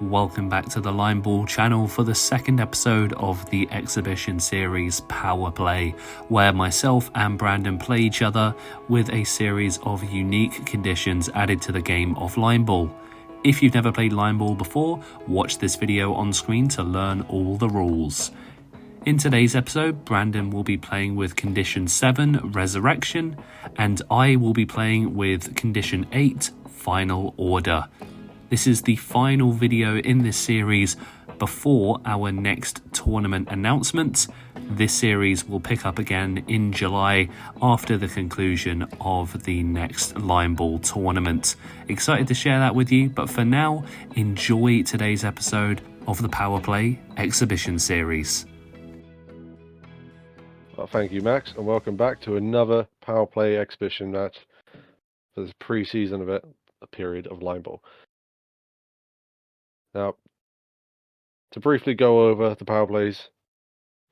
Welcome back to the Line Ball channel for the second episode of the exhibition series Power Play, where myself and Brandon play each other with a series of unique conditions added to the game of Line Ball. If you've never played Line Ball before, watch this video on screen to learn all the rules. In today's episode, Brandon will be playing with Condition 7, Resurrection, and I will be playing with Condition 8, Final Order. This is the final video in this series before our next tournament announcement. This series will pick up again in July after the conclusion of the next Line Ball tournament. Excited to share that with you, but for now, enjoy today's episode of the Power Play exhibition series. Well, thank you, Max, and welcome back to another Power Play exhibition match for the pre-season of it, a period of Line Ball. Now, to briefly go over the Power Plays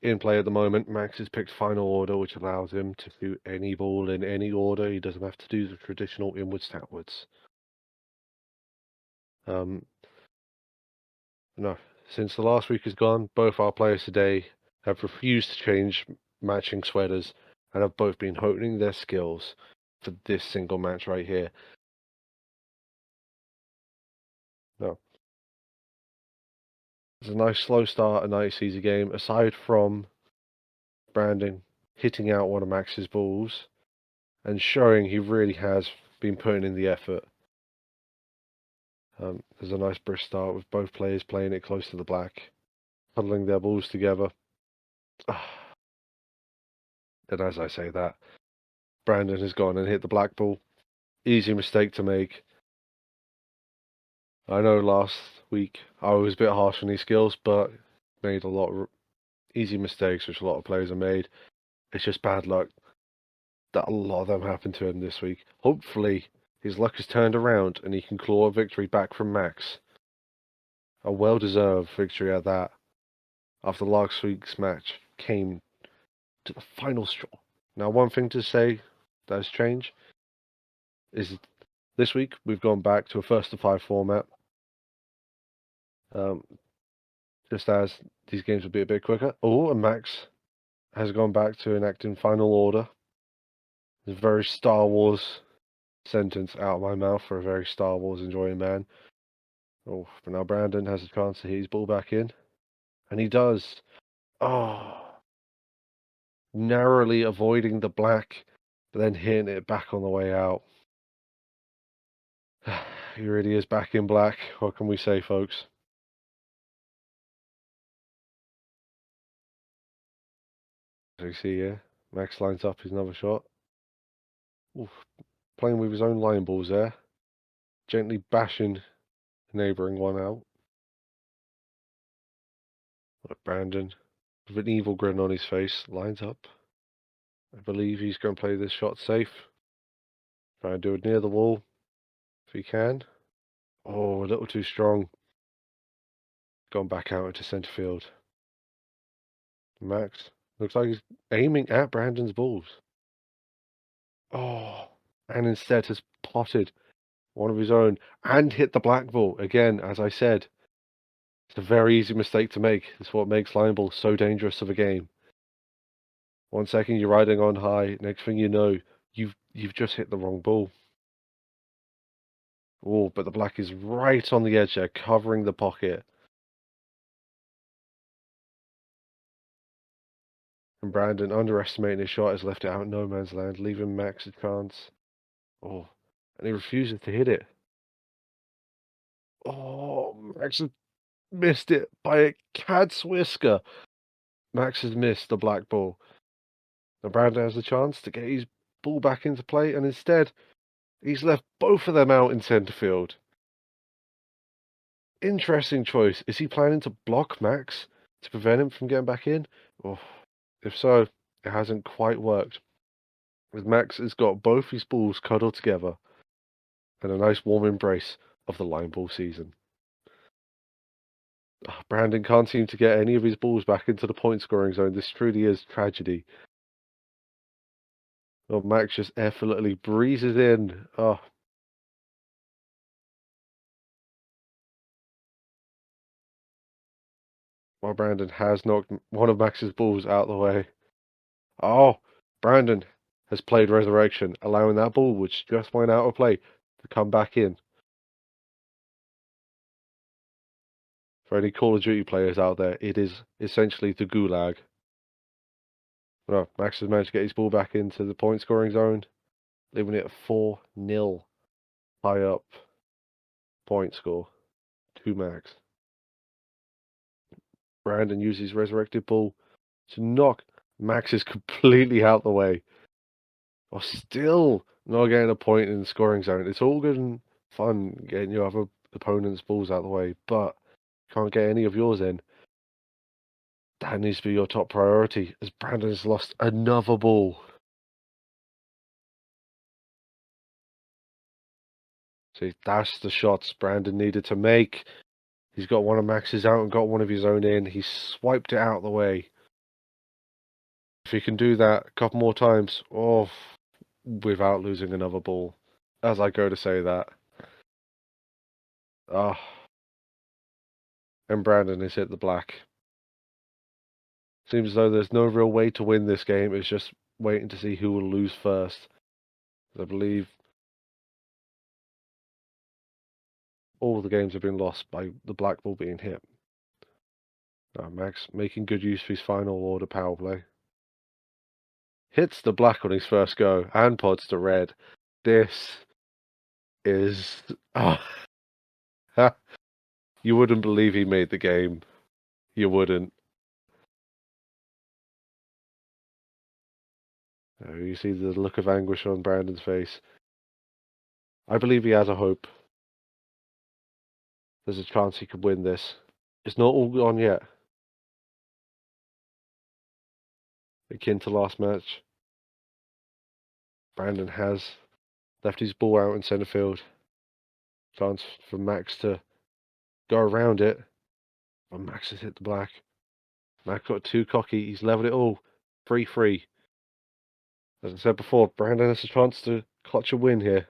in play at the moment, Max has picked Final Order, which allows him to shoot any ball in any order. He doesn't have to do the traditional inwards-outwards. No, since the last week is gone, both our players today have refused to change matching sweaters and have both been honing their skills for this single match right here. Now, it's a nice slow start, a nice easy game, aside from Brandon hitting out one of Max's balls and showing he really has been putting in the effort. There's a nice brisk start with both players playing it close to the black, huddling their balls together. And as I say that, Brandon has gone and hit the black ball. Easy mistake to make. I know last week I was a bit harsh on his skills, but made a lot of easy mistakes, which a lot of players have made. It's just bad luck that a lot of them happened to him this week. Hopefully, his luck has turned around and he can claw a victory back from Max. A well-deserved victory at that, after last week's match came to the final straw. Now, one thing to say that has changed is this week we've gone back to a first-to-5 format. Just as these games will be a bit quicker. Oh, and Max has gone back to enacting Final Order. It's a very Star Wars sentence out of my mouth for a very Star Wars enjoying man. Oh, but now Brandon has a chance to hit his ball back in. And he does. Oh. Narrowly avoiding the black, but then hitting it back on the way out. He really is back in black. What can we say, folks? As you see here, Max lines up his another shot. Oof. Playing with his own line balls there. Gently bashing the neighbouring one out. Look, Brandon, with an evil grin on his face, lines up. I believe he's going to play this shot safe. Try and do it near the wall, if he can. Oh, a little too strong. Gone back out into centre field. Max looks like he's aiming at Brandon's balls. Oh, and instead has potted one of his own and hit the black ball. Again, as I said, it's a very easy mistake to make. It's what makes line ball so dangerous of a game. 1 second you're riding on high, next thing you know, you've just hit the wrong ball. Oh, but the black is right on the edge there, covering the pocket. And Brandon, underestimating his shot, has left it out in no man's land, leaving Max a chance. Oh, and he refuses to hit it. Oh, Max has missed it by a cat's whisker. Max has missed the black ball. Now Brandon has the chance to get his ball back into play, and instead, he's left both of them out in centre field. Interesting choice. Is he planning to block Max to prevent him from getting back in? Oh, if so, it hasn't quite worked. As Max has got both his balls cuddled together and a nice warm embrace of the line ball season. Brandon can't seem to get any of his balls back into the point scoring zone. This truly is tragedy. Oh, Max just effortlessly breezes in. Oh. while Brandon has knocked one of Max's balls out of the way. Oh, Brandon has played Resurrection, allowing that ball, which just went out of play, to come back in. For any Call of Duty players out there, it is essentially the gulag. No, Max has managed to get his ball back into the point scoring zone, leaving it 4-0 high up point score to Max. Brandon uses resurrected ball to knock Max's completely out the way. Or still not getting a point in the scoring zone. It's all good and fun getting your other opponent's balls out the way, but can't get any of yours in. That needs to be your top priority, as Brandon has lost another ball. See, that's the shots Brandon needed to make. He's got one of Max's out and got one of his own in. He swiped it out of the way. If he can do that a couple more times, without losing another ball, as I go to say that. And Brandon has hit the black. Seems as though there's no real way to win this game. It's just waiting to see who will lose first. I believe all the games have been lost by the black ball being hit. Max making good use of his final order power play. Hits the black on his first go and pods to red. This is... You wouldn't believe he made the game. You wouldn't. You see the look of anguish on Brandon's face. I believe he has a hope. There's a chance he could win this. It's not all gone yet. Akin to last match, Brandon has left his ball out in centre field. Chance for Max to go around it. But Max has hit the black. Max got too cocky. He's levelled it all. 3-3. As I said before, Brandon has a chance to clutch a win here.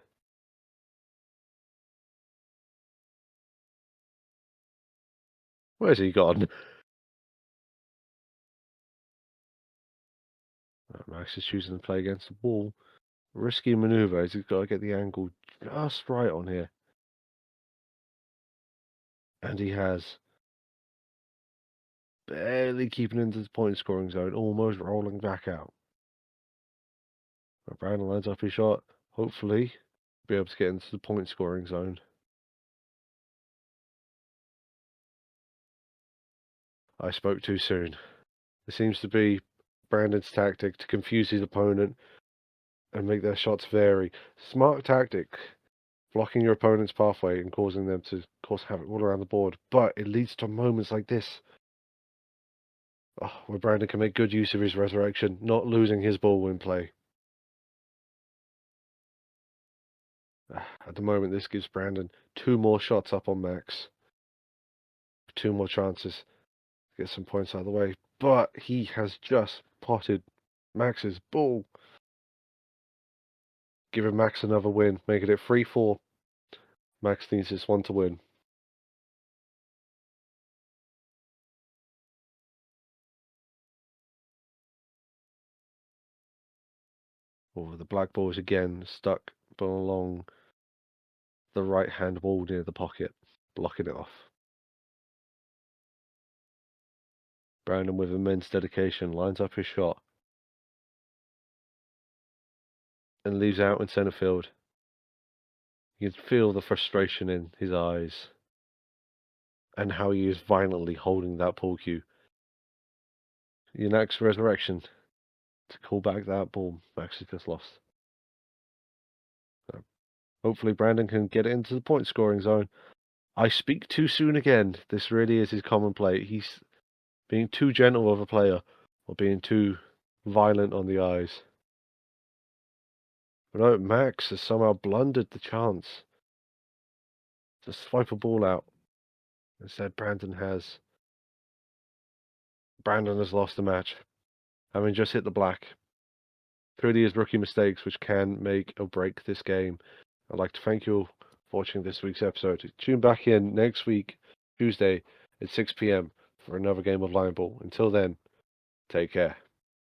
Where's he gone? Max is choosing to play against the wall. Risky manoeuvre. He's got to get the angle just right on here. And he has. Barely keeping into the point scoring zone. Almost rolling back out. But Brandon lines up his shot. Hopefully, be able to get into the point scoring zone. I spoke too soon. It seems to be Brandon's tactic to confuse his opponent and make their shots vary. Smart tactic, blocking your opponent's pathway and causing them to cause havoc all around the board. But it leads to moments like this, where Brandon can make good use of his resurrection, not losing his ball in play. At the moment, this gives Brandon 2 more shots up on Max. 2 more chances to get some points out of the way. But he has just potted Max's ball. Giving Max another win, making it 3-4. Max needs this one to win. The black ball is again stuck along the right-hand wall near the pocket, blocking it off. Brandon, with immense dedication, lines up his shot and leaves out in centre field. You can feel the frustration in his eyes and how he is violently holding that pull cue. Your next resurrection to call back that ball Max has just lost. So hopefully Brandon can get it into the point scoring zone. I speak too soon again. This really is his common play. He's being too gentle of a player or being too violent on the eyes. But no, Max has somehow blundered the chance to swipe a ball out. Instead, Brandon has lost the match, having just hit the black. Truly his rookie mistakes which can make or break this game. I'd like to thank you all for watching this week's episode. Tune back in next week, Tuesday at 6 p.m. for another game of Line Ball. Until then, take care.